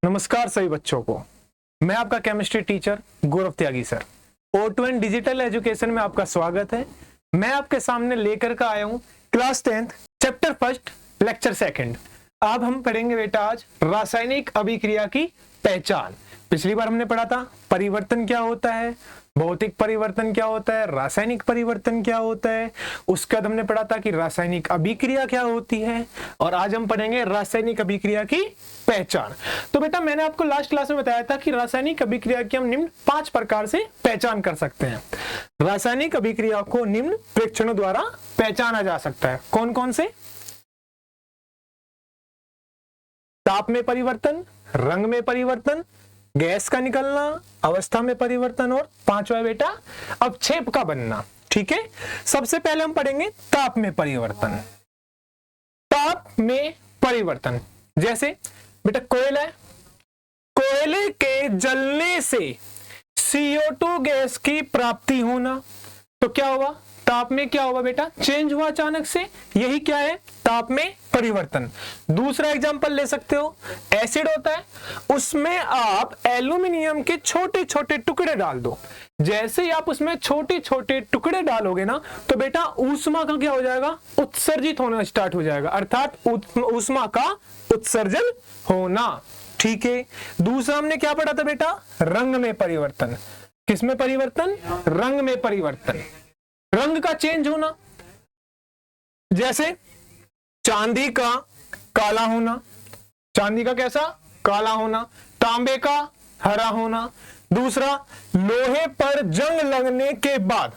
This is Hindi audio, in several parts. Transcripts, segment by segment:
नमस्कार सभी बच्चों को। मैं आपका केमिस्ट्री टीचर गौरव त्यागी सर। O2N डिजिटल एजुकेशन में आपका स्वागत है। मैं आपके सामने लेकर के आया हूं class 10th chapter first lecture second. अब हम पढ़ेंगे बेटा आज रासायनिक अभिक्रिया की पहचान। पिछली बार हमने पढ़ा था परिवर्तन क्या होता है, भौतिक परिवर्तन क्या होता है, रासायनिक परिवर्तन क्या होता है। उसके बाद हमने पढ़ा था कि रासायनिक अभिक्रिया क्या होती है, और आज हम पढ़ेंगे रासायनिक अभिक्रिया की पहचान। तो बेटा मैंने आपको लास्ट क्लास में बताया था कि रासायनिक अभिक्रिया की हम निम्न 5 प्रकार से पहचान कर सकते हैं। रासायनिक अभिक्रिया को निम्न प्रेक्षणों द्वारा पहचाना जा सकता है। कौन कौन से? ताप में परिवर्तन, रंग में परिवर्तन, गैस का निकलना, अवस्था में परिवर्तन, और 5वां बेटा अवक्षेप का बनना। ठीक है, सबसे पहले हम पढ़ेंगे ताप में परिवर्तन। ताप में परिवर्तन जैसे बेटा कोयला है, कोयले के जलने से CO2 गैस की प्राप्ति होना, तो क्या हुआ? ताप में क्या हुआ बेटा? चेंज हुआ अचानक से। यही क्या है? ताप में परिवर्तन। दूसरा एग्जांपल ले सकते हो, एसिड होता है, उसमें आप एल्यूमिनियम के छोटे छोटे टुकड़े डाल दो। जैसे ही आप उसमें छोटे छोटे टुकड़े डालोगे ना, तो बेटा ऊष्मा का क्या हो जाएगा? उत्सर्जित होना स्टार्ट हो जाएगा, अर्थात ऊष्मा का उत्सर्जन होना। ठीक है, दूसरा हमने क्या पढ़ा था बेटा? रंग में परिवर्तन। किस में परिवर्तन? रंग में परिवर्तन। रंग का चेंज होना, जैसे चांदी का काला होना, चांदी का कैसा? काला होना। तांबे का हरा होना। दूसरा लोहे पर जंग लगने के बाद,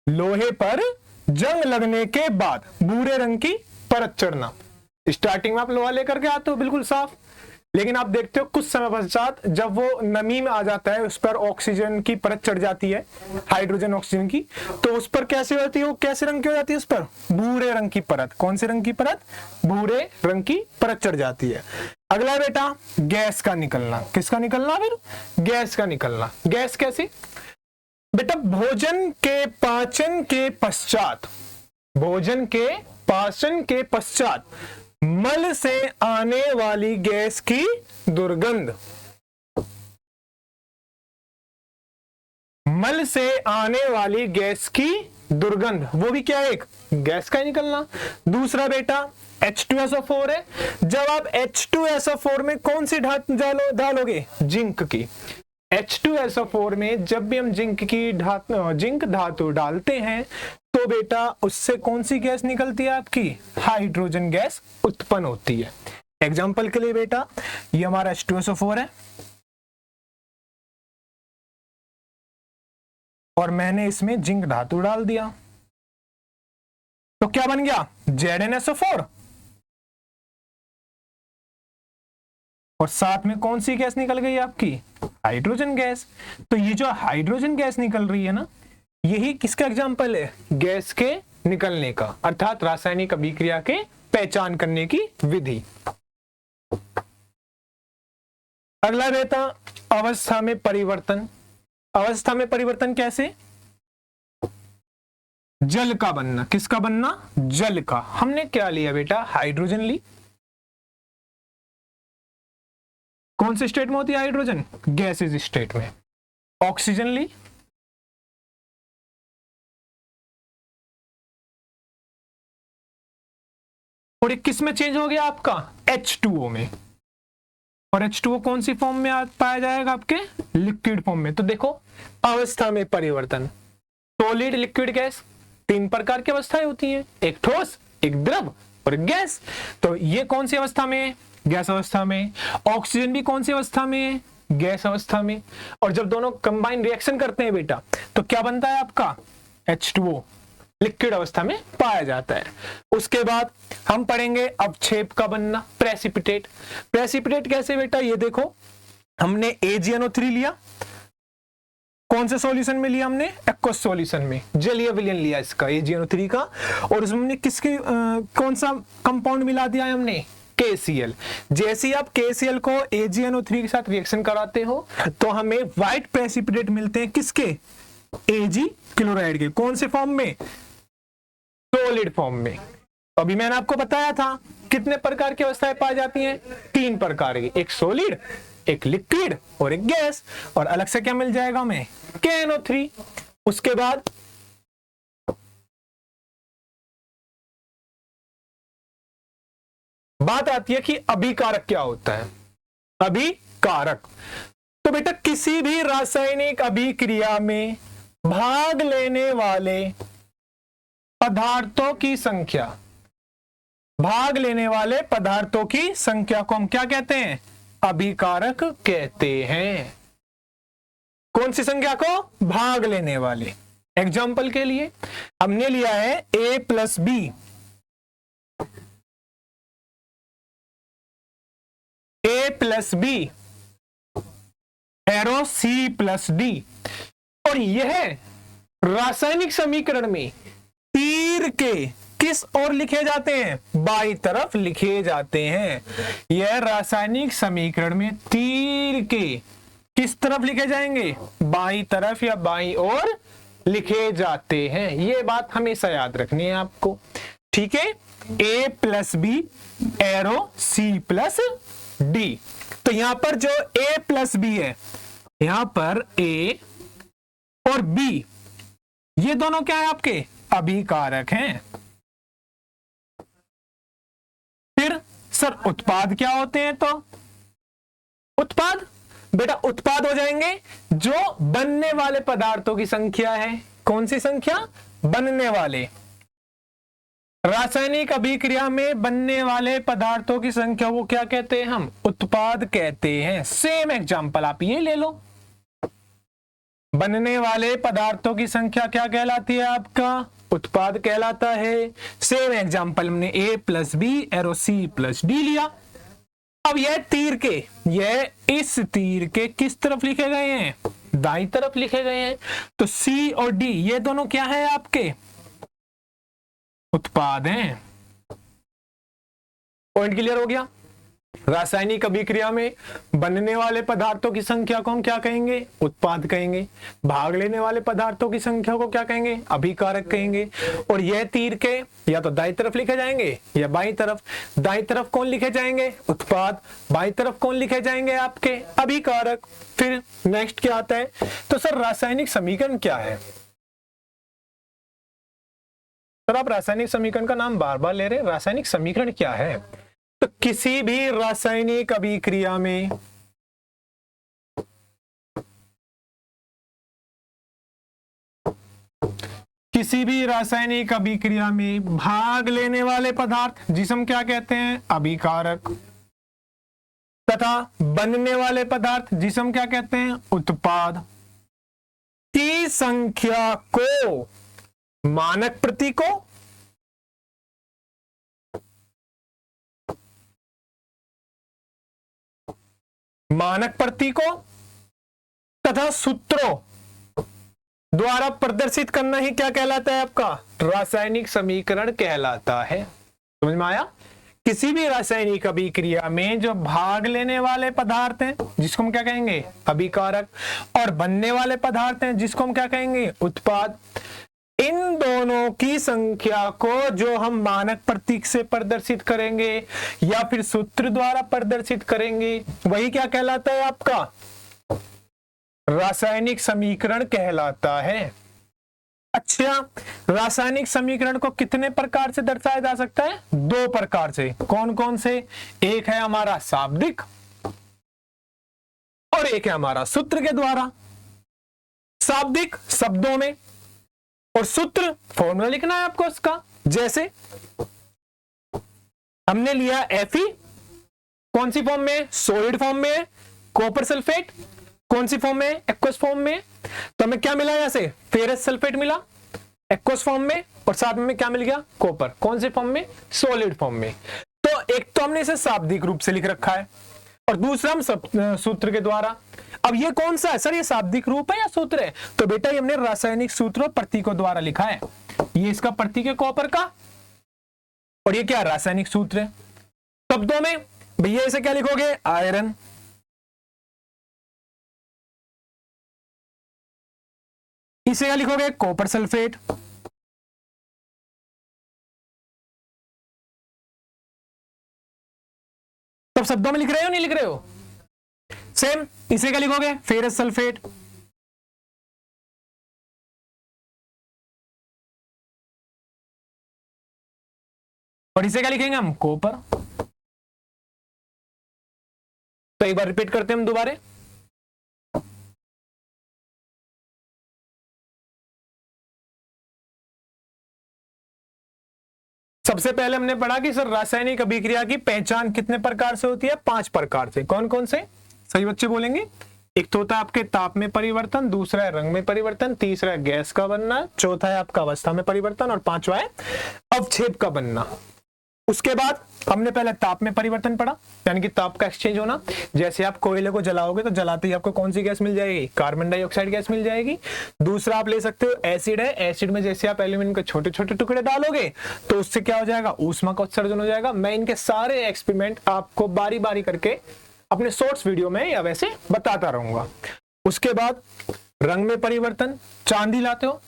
लोहे पर जंग लगने के बाद भूरे रंग की परत चढ़ना। स्टार्टिंग में आप लोहा लेकर के आते हो बिल्कुल साफ, लेकिन आप देखते हो कुछ समय पश्चात जब वो नमी में आ जाता है, उस पर ऑक्सीजन की परत चढ़ जाती है, हाइड्रोजन ऑक्सीजन की, तो उस पर कैसे होती है? वो कैसे रंग की हो जाती है? उस पर भूरे रंग की परत। कौन से रंग की परत? भूरे रंग की परत चढ़ जाती है। अगला बेटा गैस का निकलना। किसका निकलना? फिर गैस का निकलना। गैस कैसे बेटा? भोजन के पाचन के पश्चात, भोजन के पाचन के पश्चात मल से आने वाली गैस की दुर्गंध, मल से आने वाली गैस की दुर्गंध, वो भी क्या है? एक गैस का ही निकलना। दूसरा बेटा H2SO4 है। जब आप H2SO4 में कौन सी डालोगे? जिंक की। H2SO4 में जब भी हम जिंक धातु डालते हैं, तो बेटा उससे कौन सी गैस निकलती है? आपकी हाइड्रोजन गैस उत्पन्न होती है। एग्जाम्पल के लिए बेटा ये हमारा H2SO4 है, और मैंने इसमें जिंक धातु डाल दिया, तो क्या बन गया? ZnSO4। और साथ में कौन सी गैस निकल गई? आपकी हाइड्रोजन गैस। तो ये जो हाइड्रोजन गैस निकल रही है ना, यही किसका एग्जाम्पल है? गैस के निकलने का, अर्थात रासायनिक अभिक्रिया के पहचान करने की विधि। अगला बेटा अवस्था में परिवर्तन। अवस्था में परिवर्तन कैसे? जल का बनना। किसका बनना? जल का। हमने क्या लिया बेटा? हाइड्रोजन ली। कौन से स्टेट में होती है हाइड्रोजन? गैसेज स्टेट में। ऑक्सीजन ली, और एक किस में चेंज हो गया? आपका H2O में। और H2O कौन सी फॉर्म में पाया जाएगा? आपके लिक्विड फॉर्म में। तो देखो अवस्था में परिवर्तन, सॉलिड, लिक्विड, गैस, 3 प्रकार की अवस्थाएं होती हैं, एक ठोस, एक द्रव और गैस। तो ये कौन सी अवस्था में है? गैस अवस्था में। ऑक्सीजन भी कौन सी अवस्था में है? गैस अवस्था में। और जब दोनों कंबाइन रिएक्शन करते हैं बेटा, तो क्या बनता है? आपका H2O लिक्विड अवस्था में पाया जाता है। उसके बाद हम पढ़ेंगे अवक्षेप का बनना, प्रेसिपिटेट। प्रेसिपिटेट कैसे बेटा? ये देखो हमने AgNO3 लिया, कौन से सॉल्यूशन में लिया? हमने एक्वस सॉल्यूशन में, जलीय विलयन लिया इसका AgNO3 का, और उसमें हमने किसके कौन सा कंपाउंड मिला दिया है? हमने KCl। जैसे ही आप KCl को AgNO3 के साथ रिएक्शन कराते हो, तो हमें व्हाइट प्रेसिपिटेट मिलते हैं। किसके? Ag क्लोराइड के। कौन से फॉर्म में? सॉलिड फॉर्म में। अभी मैंने आपको बताया था कितने प्रकार की अवस्थाएं पाई जाती हैं? 3 प्रकार की, एक सॉलिड, एक लिक्विड और एक गैस। और अलग से क्या मिल जाएगा हमें? KNO3। उसके बाद बात आती है कि अभिकारक क्या होता है। अभिकारक तो बेटा किसी भी रासायनिक अभिक्रिया में भाग लेने वाले पदार्थों की संख्या, भाग लेने वाले पदार्थों की संख्या को हम क्या कहते हैं? अभिकारक कहते हैं। कौन सी संख्या को? भाग लेने वाले। एग्जाम्पल के लिए हमने लिया है A + B, A + B arrow C + D, और यह रासायनिक समीकरण में तीर के किस ओर लिखे जाते हैं? बाई तरफ लिखे जाते हैं। यह रासायनिक समीकरण में तीर के किस तरफ लिखे जाएंगे? बाई तरफ या बाई ओर लिखे जाते हैं। यह बात हमेशा याद रखनी है आपको, ठीक है। A + B arrow C + D। तो यहां पर जो A + B है, यहां पर A और B ये दोनों क्या है आपके? अभिकारक हैं। फिर सर उत्पाद क्या होते हैं? तो उत्पाद बेटा उत्पाद हो जाएंगे जो बनने वाले पदार्थों की संख्या है। कौन सी संख्या? बनने वाले। रासायनिक अभिक्रिया में बनने वाले पदार्थों की संख्या को क्या कहते हैं? हम उत्पाद कहते हैं। सेम एग्जांपल आप ये ले लो, बनने वाले पदार्थों की संख्या क्या कहलाती है? आपका उत्पाद कहलाता है। सेम एग्जांपल हमने A + B arrow C + D लिया। अब यह तीर के, यह इस तीर के किस तरफ लिखे गए हैं? दाईं तरफ लिखे गए हैं। तो C और D ये दोनों क्या है आपके? उत्पाद हैं। पॉइंट क्लियर हो गया? रासायनिक अभिक्रिया में बनने वाले पदार्थों की संख्या को हम क्या कहेंगे? उत्पाद कहेंगे। भाग लेने वाले पदार्थों की संख्या को क्या कहेंगे? अभिकारक कहेंगे। और यह तीर के या तो दाईं तरफ लिखे जाएंगे या बाईं तरफ। दाईं तरफ कौन लिखे जाएंगे? उत्पाद। बाईं तरफ कौन लिखे जाएंगे? आपके अभिकारक। फिर नेक्स्ट क्या आता है? तो सर रासायनिक समीकरण क्या है? सर आप रासायनिक समीकरण का नाम बार बार ले रहे हैं, रासायनिक समीकरण क्या है? तो किसी भी रासायनिक अभिक्रिया में भाग लेने वाले पदार्थ जिसे हम क्या कहते हैं? अभिकारक, तथा बनने वाले पदार्थ जिसे हम क्या कहते हैं? उत्पाद की संख्या को मानक प्रतीकों तथा सूत्रों द्वारा प्रदर्शित करना ही क्या कहलाता है? आपका रासायनिक समीकरण कहलाता है। समझ में आया? किसी भी रासायनिक अभिक्रिया में जो भाग लेने वाले पदार्थ हैं जिसको हम क्या कहेंगे? अभिकारक, और बनने वाले पदार्थ हैं जिसको हम क्या कहेंगे? उत्पाद। इन दोनों की संख्या को जो हम मानक प्रतीक से प्रदर्शित करेंगे या फिर सूत्र द्वारा प्रदर्शित करेंगे वही क्या कहलाता है? आपका रासायनिक समीकरण कहलाता है। अच्छा, रासायनिक समीकरण को कितने प्रकार से दर्शाया जा सकता है? 2 प्रकार से। कौन कौन से? एक है हमारा शाब्दिक और एक है हमारा सूत्र के द्वारा। शाब्दिक शब्दों में और सूत्र फॉर्मूला लिखना है आपको उसका। जैसे हमने लिया Fe, कौन सी फॉर्म में? सॉलिड फॉर्म में। कॉपर सल्फेट कौन सी फॉर्म में? एक्वस फॉर्म में। तो हमें क्या मिला? यहां से फेरस सल्फेट मिला एक्वस फॉर्म में, और साथ में क्या मिल गया? कॉपर। कौन से फॉर्म में? सॉलिड फॉर्म में। तो एक तो हमने इसे शाब्दिक रूप से लिख रखा है और दूसरा हम सूत्र के द्वारा। अब ये कौन सा है सर? ये शाब्दिक रूप है या सूत्र है? तो बेटा ये हमने रासायनिक सूत्र और प्रतीकों द्वारा लिखा है। ये इसका प्रतीक है कॉपर का, और ये क्या? रासायनिक सूत्र है। शब्दों में भैया इसे क्या लिखोगे? आयरन। इसे क्या लिखोगे? Copper sulphate. तो शब्दों में लिख रहे हो नहीं लिख रहे हो? सेम इसे क्या लिखोगे? Ferrous sulphate. और इसे क्या लिखेंगे हम? कॉपर। तो एक बार रिपीट करते हैं हम दोबारा। सबसे पहले हमने पढ़ा कि सर रासायनिक अभिक्रिया की पहचान कितने प्रकार से होती है? 5 प्रकार से। कौन कौन से? सही बच्चे बोलेंगे। एक तो होता है आपके ताप में परिवर्तन, दूसरा है रंग में परिवर्तन, तीसरा है गैस का बनना, चौथा है आपका अवस्था में परिवर्तन और पांचवा है अवक्षेप का बनना। उसके बाद हमने पहले ताप में परिवर्तन पढ़ा, यानी कि ताप का एक्सचेंज होना। जैसे आप कोयले को जलाओगे तो जलाते ही आपको कौन सी गैस मिल जाएगी? कार्बन डाइऑक्साइड गैस मिल जाएगी। दूसरा आप ले सकते हो एसिड है, एसिड में जैसे आप एल्यूमिनियम के छोटे छोटे टुकड़े डालोगे तो उससे क्या हो जाएगा? ऊष्मा का उत्सर्जन हो जाएगा। मैं इनके सारे एक्सपेरिमेंट आपको बारी बारी करके अपने शॉर्ट्स वीडियो में या वैसे बताता रहूंगा। उसके बाद रंग में परिवर्तन, चांदी लाते हो,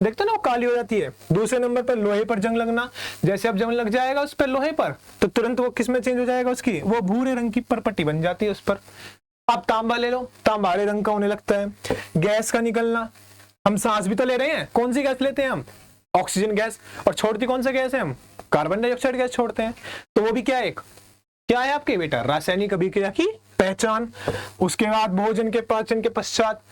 देखते हो ना वो काली हो जाती है। दूसरे नंबर पर लोहे पर जंग लगना, जैसे अब जंग लग जाएगा उस पर लोहे पर तो तुरंत वो किस में चेंज हो जाएगा? उसकी वो भूरे रंग की परपट्टी बन जाती है उस पर। आप तांबा ले लो, तांबा हरे रंग का होने लगता है। गैस का निकलना, हम सांस भी तो ले रहे हैं, कौन सी गैस लेते हैं हम? Oxygen gas. और छोड़ती कौन सा गैस है हम? कार्बन डाइऑक्साइड गैस छोड़ते हैं। तो वो भी क्या है? क्या है आपके बेटा? रासायनिक अभिक्रिया की पहचान। उसके बाद भोजन के पाचन के पश्चात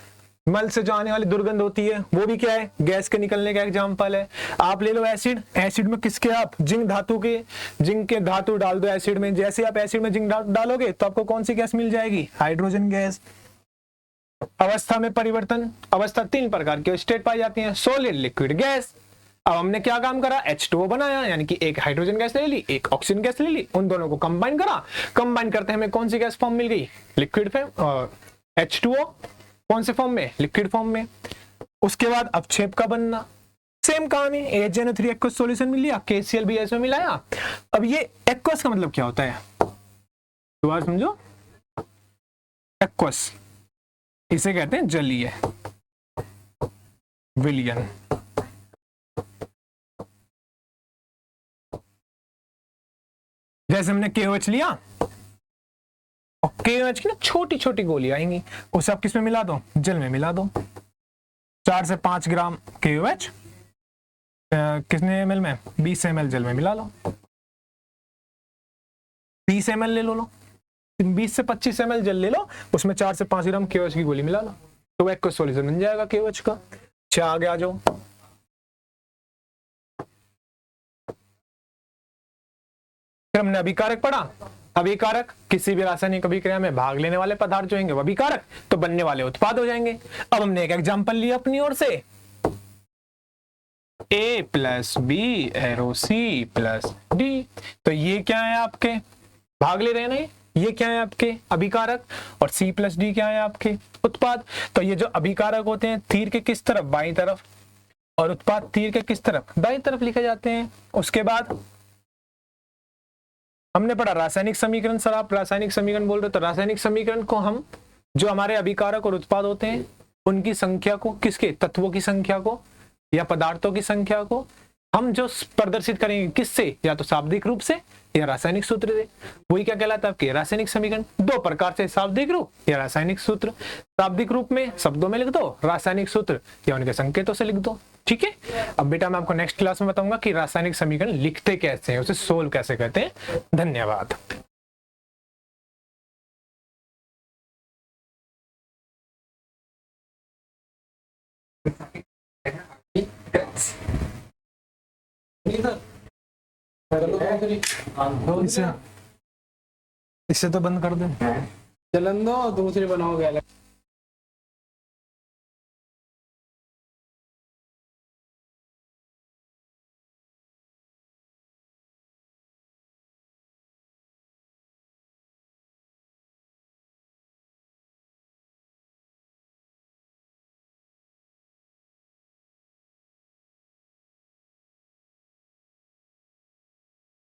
मल से जाने वाली दुर्गंध होती है, वो भी क्या है? गैस के निकलने का एग्जांपल है। आप ले लो एसिड, एसिड में किसके? आप जिंक धातु के, जिंक के धातु डाल दो एसिड में। जैसे आप एसिड में जिंक डालोगे तो आपको कौन सी गैस मिल जाएगी? Hydrogen gas. अवस्था में परिवर्तन, अवस्था 3 प्रकार की स्टेट पाई जाती है, सॉलिड, लिक्विड, गैस। अब हमने क्या काम करा? H2O बनाया, यानी कि एक हाइड्रोजन गैस ले ली, एक ऑक्सीजन गैस ले ली, उन दोनों को कंबाइन करा। कंबाइन करते हमें कौन सी गैस फॉर्म मिल गई? Liquid form. H2O कौन से फॉर्म में? लिक्विड फॉर्म में। उसके बाद अवक्षेप का बनना, सेम काम है। HNO3 एक्वस सॉल्यूशन मिल लिया, KCl भी इसमें मिलाया। अब ये एक्वस का मतलब क्या होता है? दोबारा समझो। एक्वस इसे कहते हैं जलीय विलयन। जैसे हमने KOH लिया और KOH की ना छोटी छोटी गोली आएंगी, उसे आप किस में मिला दो? जल में मिला दो। 4 से 5 ग्राम KOH कितने ml में? 20 ml जल में मिला लो। 20 ml ले लो 20 से 25 ml जल ले लो, उसमें 4 से 5 ग्राम KOH की गोली मिला लो, तो वो एक्वस सॉल्यूशन बन जाएगा KOH का। अच्छा आगे आ जाओ। फिर हमने अभिकारक पढ़ा। अभिकारक किसी भी रासायनिक अभिक्रिया में भाग लेने वाले पदार्थ जो होंगे वो अभिकारक, तो बनने वाले उत्पाद हो जाएंगे। अब हमने एक एग्जांपल लिया अपनी ओर से, A + B arrow C + D। तो ये क्या है? आपके भाग ले रहे हैं ना, ये क्या है? आपके अभिकारक। और C + D क्या है? आपके उत्पाद। तो ये जो अभिकारक होते हैं तीर के किस तरफ? बाईं तरफ। और उत्पाद तीर के किस तरफ? दाईं तरफ लिखे जाते हैं। उसके बाद हमने पढ़ा रासायनिक समीकरण। सर आप रासायनिक समीकरण बोल रहे हो, तो रासायनिक समीकरण को हम जो हमारे अभिकारक और उत्पाद होते हैं उनकी संख्या को, किसके? तत्वों की संख्या को या पदार्थों की संख्या को हम जो प्रदर्शित करेंगे किससे? या तो शाब्दिक रूप से या रासायनिक सूत्र से। वही क्या कहलाता है? आपके रासायनिक समीकरण। 2 प्रकार से, शाब्दिक रूप या रासायनिक सूत्र। शाब्दिक रूप में शब्दों में लिख दो, रासायनिक सूत्र या उनके संकेतों से लिख दो। ठीक है। अब बेटा मैं आपको नेक्स्ट क्लास में बताऊंगा कि रासायनिक समीकरण लिखते कैसे हैं, उसे सोल्व कैसे करते हैं। धन्यवाद। इसे तो बंद कर दो, चलन दो, दूसरी बनाओगे अलग।